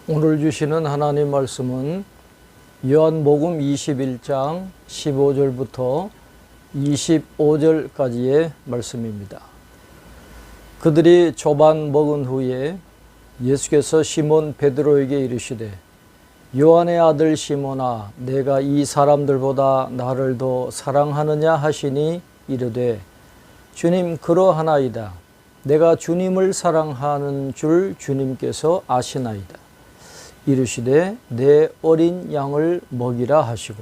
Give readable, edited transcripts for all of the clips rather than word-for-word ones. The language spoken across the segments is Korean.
오늘 주시는 하나님 말씀은 요한복음 21장 15절부터 25절까지의 말씀입니다. 그들이 조반 먹은 후에 예수께서 시몬 베드로에게 이르시되 요한의 아들 시몬아 내가 이 사람들보다 나를 더 사랑하느냐 하시니 이르되 주님 그러하나이다. 내가 주님을 사랑하는 줄 주님께서 아시나이다. 이르시되 내 어린 양을 먹이라 하시고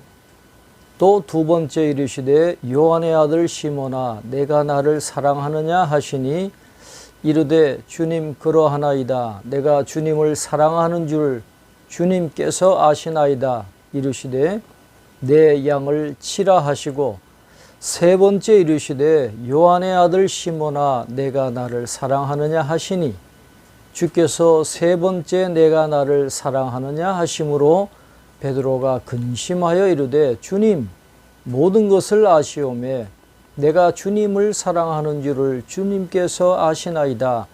또 두 번째 이르시되 요한의 아들 시몬아 내가 나를 사랑하느냐 하시니 이르되 주님 그러하나이다. 내가 주님을 사랑하는 줄 주님께서 아시나이다. 이르시되 내 양을 치라 하시고 세 번째 이르시되 요한의 아들 시몬아 내가 나를 사랑하느냐 하시니 주께서 세 번째 내가 나를 사랑하느냐 하심으로 베드로가 근심하여 이르되 주님 모든 것을 아시오매 내가 주님을 사랑하는 줄을 주님께서 아시나이다.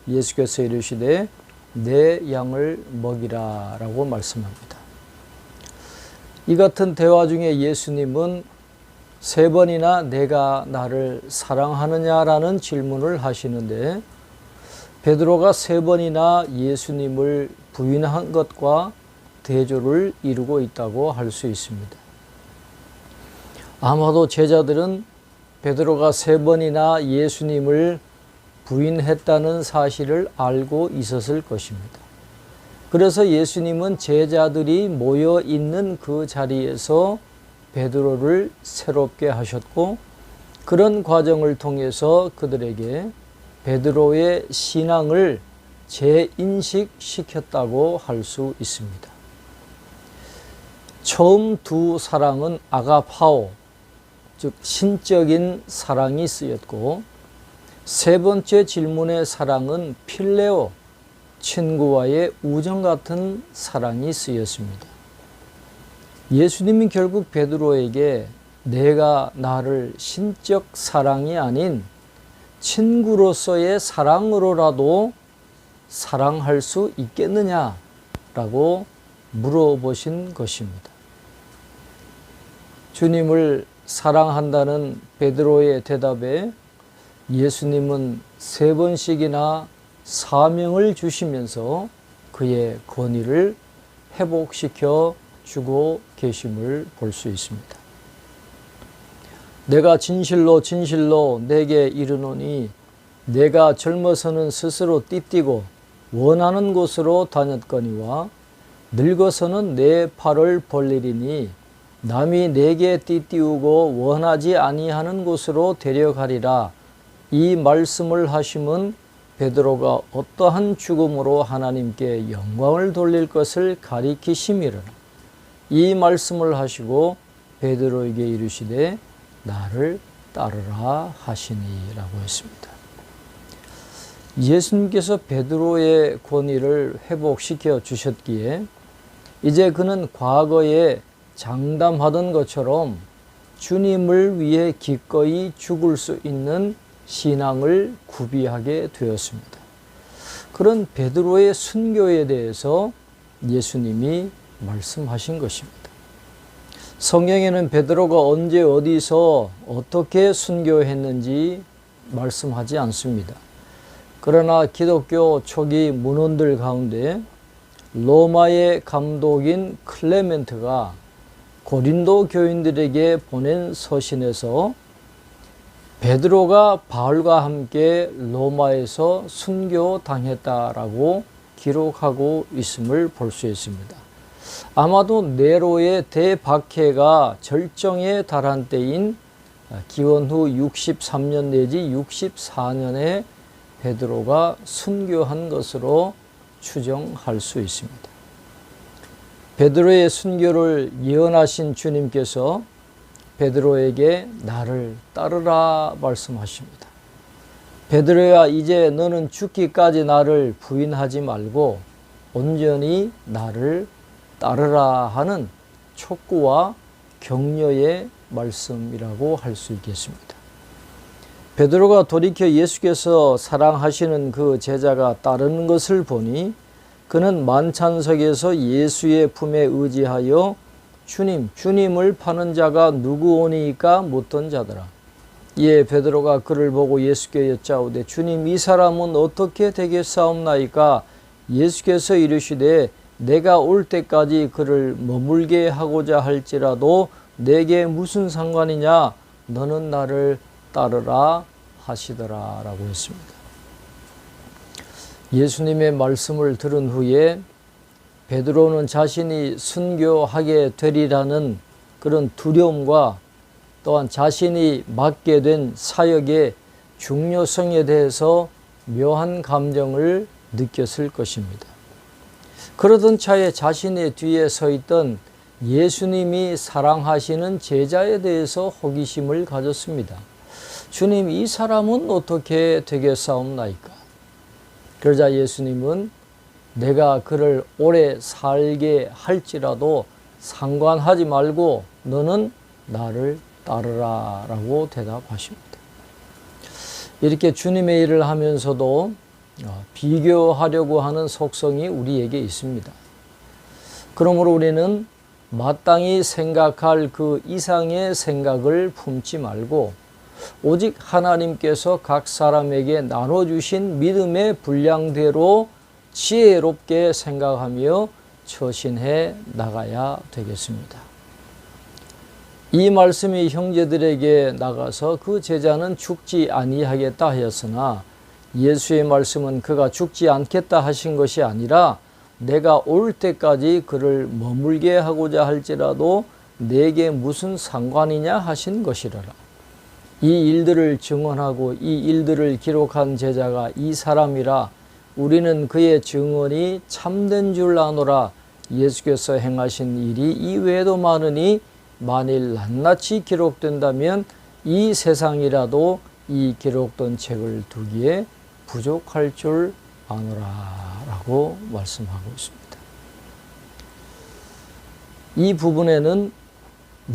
예수께서 이르시되 내 양을 먹이라 라고 말씀합니다. 이 같은 대화 중에 예수님은 세 번이나 내가 나를 사랑하느냐라는 질문을 하시는데 베드로가 세 번이나 예수님을 부인한 것과 대조를 이루고 있다고 할 수 있습니다. 아마도 제자들은 베드로가 세 번이나 예수님을 부인했다는 사실을 알고 있었을 것입니다. 그래서 예수님은 제자들이 모여 있는 그 자리에서 베드로를 새롭게 하셨고 그런 과정을 통해서 그들에게 베드로의 신앙을 재인식시켰다고 할 수 있습니다. 처음 두 사랑은 아가파오, 즉 신적인 사랑이 쓰였고 세 번째 질문의 사랑은 필레오, 친구와의 우정 같은 사랑이 쓰였습니다. 예수님이 결국 베드로에게 내가 나를 신적 사랑이 아닌 친구로서의 사랑으로라도 사랑할 수 있겠느냐라고 물어보신 것입니다. 주님을 사랑한다는 베드로의 대답에 예수님은 세 번씩이나 사명을 주시면서 그의 권위를 회복시켜 주고 계심을 볼 수 있습니다. 내가 진실로 진실로 내게 이르노니 내가 젊어서는 스스로 띠띠고 원하는 곳으로 다녔거니와 늙어서는 내 팔을 벌리리니 남이 내게 띠띠우고 원하지 아니하는 곳으로 데려가리라. 이 말씀을 하심은 베드로가 어떠한 죽음으로 하나님께 영광을 돌릴 것을 가리키심이라. 이 말씀을 하시고 베드로에게 이르시되 나를 따르라 하시니라고 했습니다. 예수님께서 베드로의 권위를 회복시켜 주셨기에 이제 그는 과거에 장담하던 것처럼 주님을 위해 기꺼이 죽을 수 있는 신앙을 구비하게 되었습니다. 그런 베드로의 순교에 대해서 예수님이 말씀하신 것입니다. 성경에는 베드로가 언제 어디서 어떻게 순교했는지 말씀하지 않습니다. 그러나 기독교 초기 문헌들 가운데 로마의 감독인 클레멘트가 고린도 교인들에게 보낸 서신에서 베드로가 바울과 함께 로마에서 순교당했다라고 기록하고 있음을 볼 수 있습니다. 아마도 네로의 대박해가 절정에 달한 때인 기원 후 63년 내지 64년에 베드로가 순교한 것으로 추정할 수 있습니다. 베드로의 순교를 예언하신 주님께서 베드로에게 나를 따르라 말씀하십니다. 베드로야 이제 너는 죽기까지 나를 부인하지 말고 온전히 나를 따르라 하는 촉구와 격려의 말씀이라고 할 수 있겠습니다. 베드로가 돌이켜 예수께서 사랑하시는 그 제자가 따르는 것을 보니 그는 만찬석에서 예수의 품에 의지하여 주님을 파는 자가 누구오니까 묻던 자더라. 이에 베드로가 그를 보고 예수께 여짜오되 주님, 이 사람은 어떻게 되겠사옵나이까? 예수께서 이르시되 내가 올 때까지 그를 머물게 하고자 할지라도 내게 무슨 상관이냐? 너는 나를 따르라 하시더라 라고 했습니다. 예수님의 말씀을 들은 후에 베드로는 자신이 순교하게 되리라는 그런 두려움과 또한 자신이 맡게 된 사역의 중요성에 대해서 묘한 감정을 느꼈을 것입니다. 그러던 차에 자신의 뒤에 서 있던 예수님이 사랑하시는 제자에 대해서 호기심을 가졌습니다. 주님, 이 사람은 어떻게 되겠사옵나이까? 그러자 예수님은 내가 그를 오래 살게 할지라도 상관하지 말고 너는 나를 따르라 라고 대답하십니다. 이렇게 주님의 일을 하면서도 비교하려고 하는 속성이 우리에게 있습니다. 그러므로 우리는 마땅히 생각할 그 이상의 생각을 품지 말고 오직 하나님께서 각 사람에게 나눠주신 믿음의 분량대로 지혜롭게 생각하며 처신해 나가야 되겠습니다. 이 말씀이 형제들에게 나가서 그 제자는 죽지 아니하겠다 하였으나 예수의 말씀은 그가 죽지 않겠다 하신 것이 아니라 내가 올 때까지 그를 머물게 하고자 할지라도 내게 무슨 상관이냐 하신 것이라라. 이 일들을 증언하고 이 일들을 기록한 제자가 이 사람이라 우리는 그의 증언이 참된 줄 아노라. 예수께서 행하신 일이 이외에도 많으니 만일 낱낱이 기록된다면 이 세상이라도 이 기록된 책을 두기에 부족할 줄 아노라 라고 말씀하고 있습니다. 이 부분에는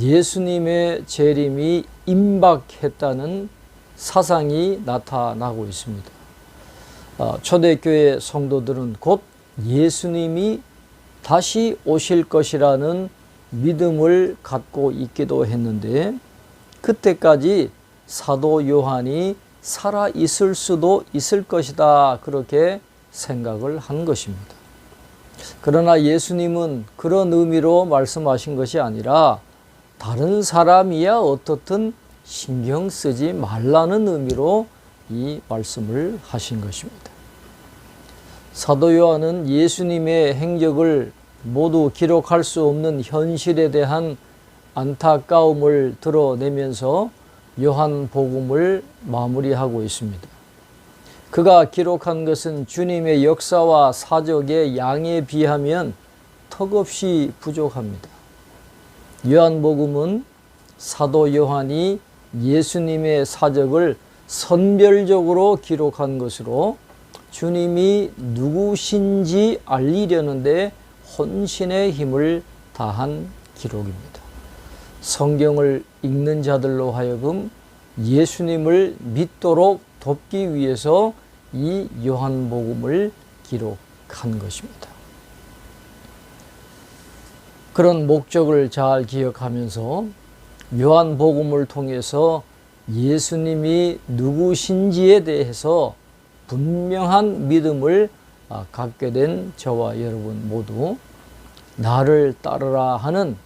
예수님의 재림이 임박했다는 사상이 나타나고 있습니다. 초대교회 성도들은 곧 예수님이 다시 오실 것이라는 믿음을 갖고 있기도 했는데 그때까지 사도 요한이 살아 있을 수도 있을 것이다 그렇게 생각을 한 것입니다. 그러나 예수님은 그런 의미로 말씀하신 것이 아니라 다른 사람이야 어떻든 신경 쓰지 말라는 의미로 이 말씀을 하신 것입니다. 사도 요한은 예수님의 행적을 모두 기록할 수 없는 현실에 대한 안타까움을 드러내면서 요한복음을 마무리하고 있습니다. 그가 기록한 것은 주님의 역사와 사적의 양에 비하면 턱없이 부족합니다. 요한복음은 사도 요한이 예수님의 사적을 선별적으로 기록한 것으로 주님이 누구신지 알리려는데 혼신의 힘을 다한 기록입니다. 성경을 읽는 자들로 하여금 예수님을 믿도록 돕기 위해서 이 요한복음을 기록한 것입니다. 그런 목적을 잘 기억하면서 요한복음을 통해서 예수님이 누구신지에 대해서 분명한 믿음을 갖게 된 저와 여러분 모두 나를 따르라 하는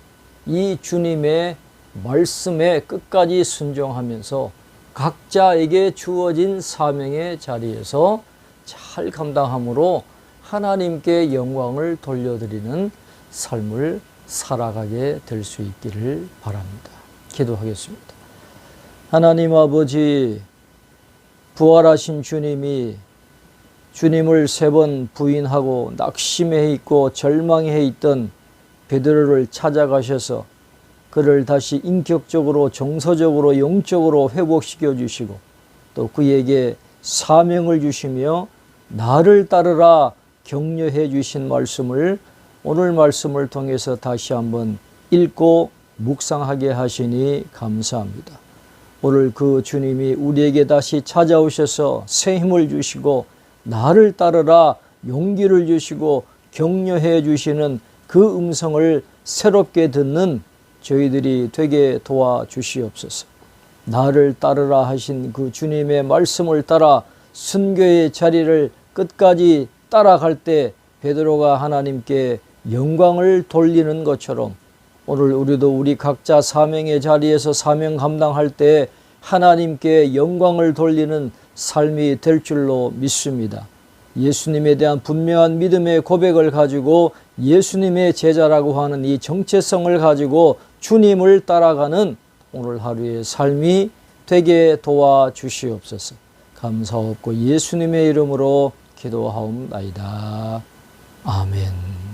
이 주님의 말씀에 끝까지 순종하면서 각자에게 주어진 사명의 자리에서 잘 감당함으로 하나님께 영광을 돌려드리는 삶을 살아가게 될 수 있기를 바랍니다. 기도하겠습니다. 하나님 아버지, 부활하신 주님이 주님을 3번 부인하고 낙심해 있고 절망해 있던 베드로를 찾아가셔서 그를 다시 인격적으로 정서적으로 영적으로 회복시켜 주시고 또 그에게 사명을 주시며 나를 따르라 격려해 주신 말씀을 오늘 말씀을 통해서 다시 한번 읽고 묵상하게 하시니 감사합니다. 오늘 그 주님이 우리에게 다시 찾아오셔서 새 힘을 주시고 나를 따르라 용기를 주시고 격려해 주시는 그 음성을 새롭게 듣는 저희들이 되게 도와주시옵소서. 나를 따르라 하신 그 주님의 말씀을 따라 순교의 자리를 끝까지 따라갈 때 베드로가 하나님께 영광을 돌리는 것처럼 오늘 우리도 우리 각자 사명의 자리에서 사명 감당할 때 하나님께 영광을 돌리는 삶이 될 줄로 믿습니다. 예수님에 대한 분명한 믿음의 고백을 가지고 예수님의 제자라고 하는 이 정체성을 가지고 주님을 따라가는 오늘 하루의 삶이 되게 도와주시옵소서. 감사하옵고 예수님의 이름으로 기도하옵나이다. 아멘.